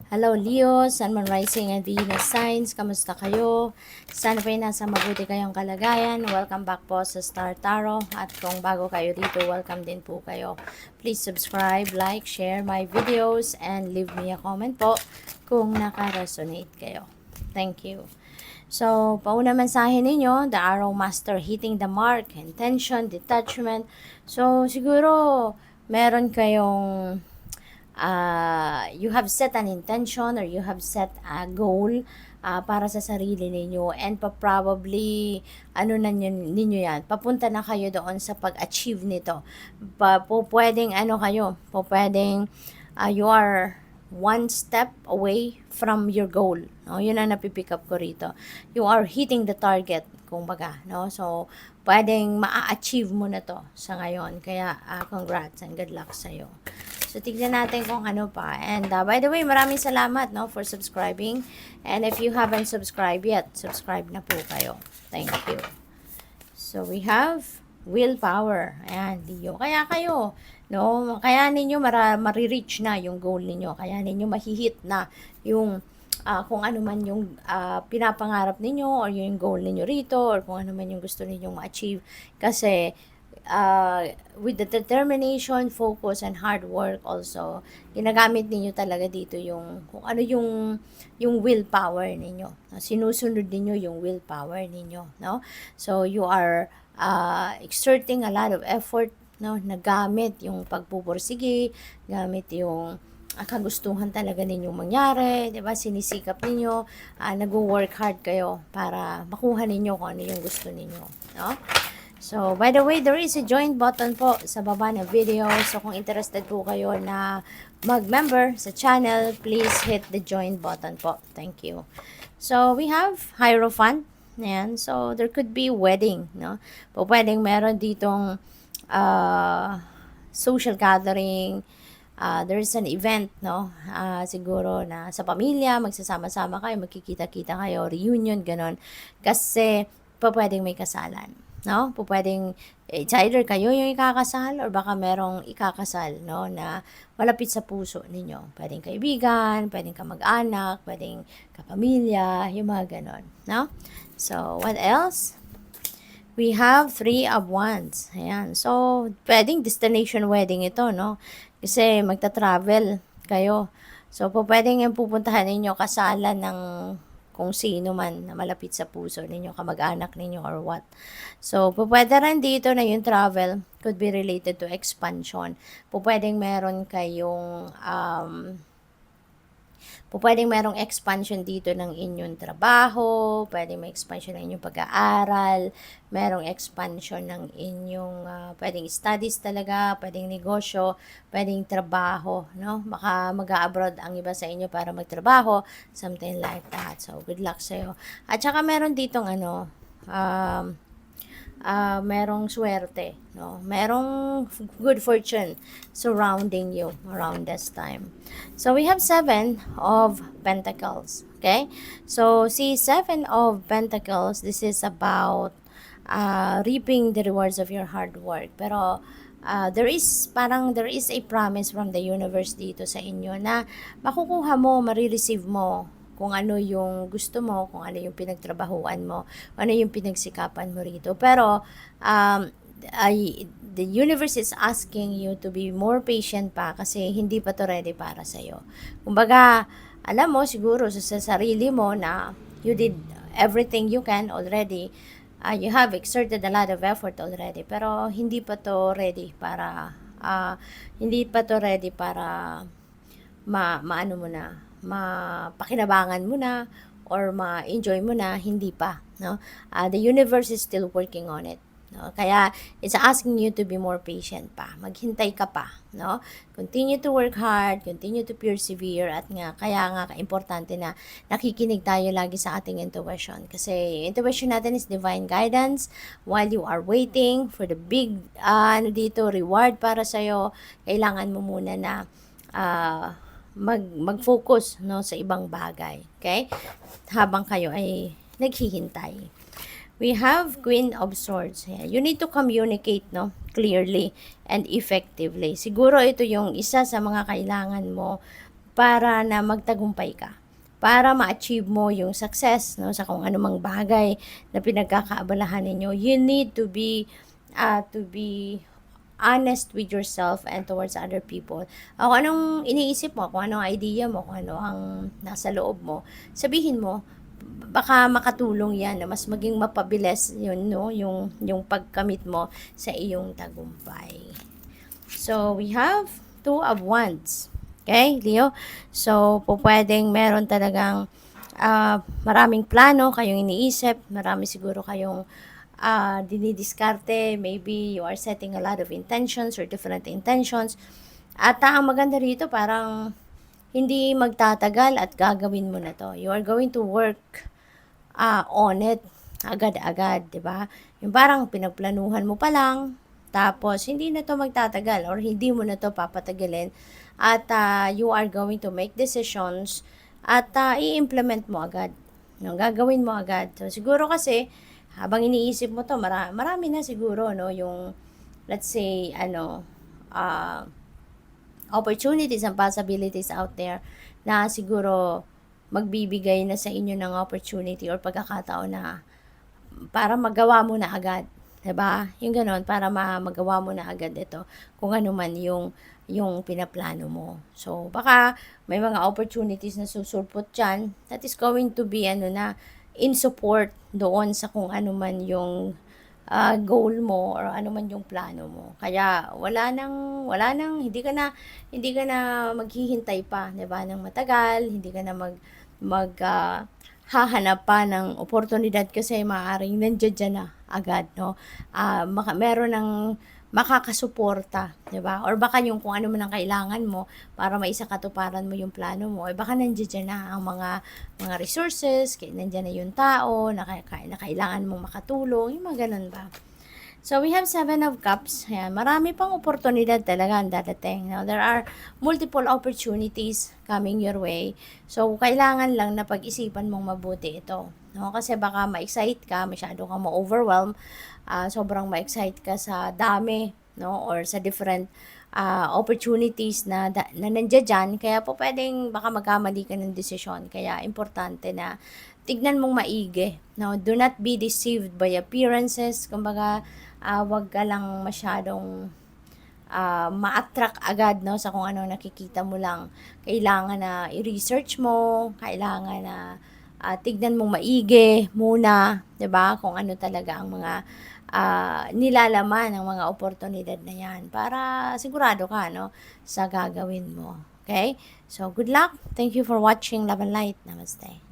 Hello Leo, Sun, Moon, Rising and Venus signs. Kamusta kayo? Sana po nasa mabuti kayong kalagayan. Welcome back po sa Star Tarot. At kung bago kayo dito, welcome din po kayo. Please subscribe, like, share my videos, and leave me a comment po kung naka-resonate kayo. Thank you. So, pauna mensahe ninyo, the Arrow Master hitting the mark, intention, detachment. So, siguro, meron kayong you have set an intention or you have set a goal para sa sarili ninyo, and probably ano na ninyo yan, papunta na kayo doon sa pag-achieve nito. Pwedeng ano kayo, pwedeng you are one step away from your goal, no? Yun ang napipick up ko rito. You are hitting the target, kumbaga, no? So pwedeng ma-achieve mo na to sa ngayon, kaya congrats and good luck sa'yo. So, tignan natin kung ano pa. And, by the way, maraming salamat, no, for subscribing. And if you haven't subscribed yet, subscribe na po kayo. Thank you. So, we have willpower. Ayan, Leo. Kaya kayo, no, kaya ninyo marireach na yung goal ninyo. Kaya ninyo mahihit na yung kung ano man yung pinapangarap ninyo or yung goal ninyo rito or kung ano man yung gusto ninyong ma-achieve. Kasi, with the determination, focus, and hard work also, ginagamit ninyo talaga dito yung kung ano yung willpower ninyo. Sinusunod ninyo yung willpower ninyo, no? So you are exerting a lot of effort, no? Nagamit yung pagpupursige, gamit yung kagustuhan talaga ninyong mangyari, 'di ba? Sinisikap ninyo, nagwo-work hard kayo para makuha ninyo kung ano yung gusto ninyo, no? So, by the way, there is a join button po sa baba ng video. So, kung interested po kayo na mag-member sa channel, please hit the join button po. Thank you. So, we have Hierophant. Ayan. So, there could be wedding, no? Po, pwedeng meron ditong social gathering. There's an event, no? Siguro na sa pamilya, magsasama-sama kayo, magkikita-kita kayo, reunion, ganon. Kasi, pwedeng may kasalan. No? Pwedeng it's either kayo yung ikakasal or baka merong ikakasal, no, na malapit sa puso ninyo. Pwedeng kaibigan, pwedeng kamag-anak, pwedeng kapamilya, yung mga ganon, no? So, what else? We have 3 of Wands. Ayan. So, pwedeng destination wedding ito, no? Kasi magta-travel kayo. So, pwedeng yung pupuntahan ninyo kasalan ng kung sino man na malapit sa puso ninyo, kamag-anak ninyo or what. So, pwede rin dito na yung travel could be related to expansion. Pwedeng meron kayong pwedeng merong expansion dito ng inyong trabaho, pwedeng may expansion ng inyong pag-aaral, merong expansion ng inyong pwedeng studies talaga, pwedeng negosyo, pwedeng trabaho, no? Baka mag-abroad ang iba sa inyo para magtrabaho, something like that. So, good luck sa'yo. At saka meron ditong merong swerte, no? Merong good fortune surrounding you around this time. So we have 7 of Pentacles, okay? So see, 7 of Pentacles, this is about reaping the rewards of your hard work. Pero there is a promise from the universe dito sa inyo na makukuha mo, marireceive mo kung ano yung gusto mo, kung ano yung pinagtrabahuan mo, ano yung pinagsikapan mo rito. Pero, the universe is asking you to be more patient pa kasi hindi pa to ready para sa'yo. Kumbaga, alam mo siguro sa sarili mo na you did everything you can already, you have exerted a lot of effort already, pero hindi pa to ready para, maano mo na, mapakinabangan mo na or ma-enjoy mo na, hindi pa, no? The universe is still working on it, no? Kaya it's asking you to be more patient pa, maghintay ka pa, no? Continue to work hard, continue to persevere, at kaya nga importante na nakikinig tayo lagi sa ating intuition, kasi intuition natin is divine guidance. While you are waiting for the big reward para sa'yo, kailangan mo muna na mag-focus, no, sa ibang bagay, okay? Habang kayo ay naghihintay. We have Queen of Swords. You need to communicate, no, clearly and effectively. Siguro ito yung isa sa mga kailangan mo para na magtagumpay ka. Para ma-achieve mo yung success, no, sa kung anumang bagay na pinagkakaabalahan ninyo. You need to be honest with yourself and towards other people. Kung anong iniisip mo, kung anong idea mo, kung ano ang nasa loob mo, sabihin mo, baka makatulong yan na mas maging mapabilis yun, no, yung pagkamit mo sa iyong tagumpay. So, we have two of wands. Okay, Leo? So, po pwedeng meron talagang maraming plano kayong iniisip, marami siguro kayong dinidiskarte, maybe you are setting a lot of intentions or different intentions. At ang maganda rito, parang hindi magtatagal at gagawin mo na to. You are going to work on it agad-agad, 'di ba? Yung parang pinagplanuhan mo pa lang, tapos hindi na to magtatagal or hindi mo na to papatagalin at you are going to make decisions at i-implement mo agad. No, gagawin mo agad. So siguro kasi habang iniisip mo to, marami na siguro, no, yung let's say opportunities and possibilities out there na siguro magbibigay na sa inyo ng opportunity or pagkakataon na para magawa mo na agad, 'di ba? Yung ganoon, para magawa mo na agad ito kung ano man yung pinaplano mo. So baka may mga opportunities na susulpot diyan that is going to be in support doon sa kung ano man yung goal mo or ano man yung plano mo. Kaya hindi ka na maghihintay pa, 'di ba, ng matagal, hindi ka na hahanap pa ng oportunidad kasi maaaring nandiyan na agad, no? Meron ng makakasuporta, 'di ba? Or baka yung kung ano man ang kailangan mo para maisakatuparan mo yung plano mo, baka nandiyan na ang mga resources, nandiyan na yung tao na kailangan mong makatulong, yung mga ganun ba? So, we have 7 of Cups. Ayan, marami pang oportunidad talaga ang dadating. Now, there are multiple opportunities coming your way. So, kailangan lang na pag-isipan mong mabuti ito. No? Kasi baka ma-excite ka, masyado kang ma-overwhelm, sobrang ma-excite ka sa dami, no? Or sa different opportunities na nandiyan dyan. Kaya po pwedeng baka magkamali ka ng desisyon. Kaya importante na tignan mong maigi. No? Do not be deceived by appearances. Kumbaga, wag ka lang masyadong ma-attract agad, no, sa kung ano nakikita mo lang. Kailangan na i-research mo, kailangan na tignan mong maigi muna, 'di ba? Kung ano talaga ang mga nilalaman ng mga oportunidad na 'yan para sigurado ka, no, sa gagawin mo. Okay? So, good luck. Thank you for watching Love and Light. Namaste.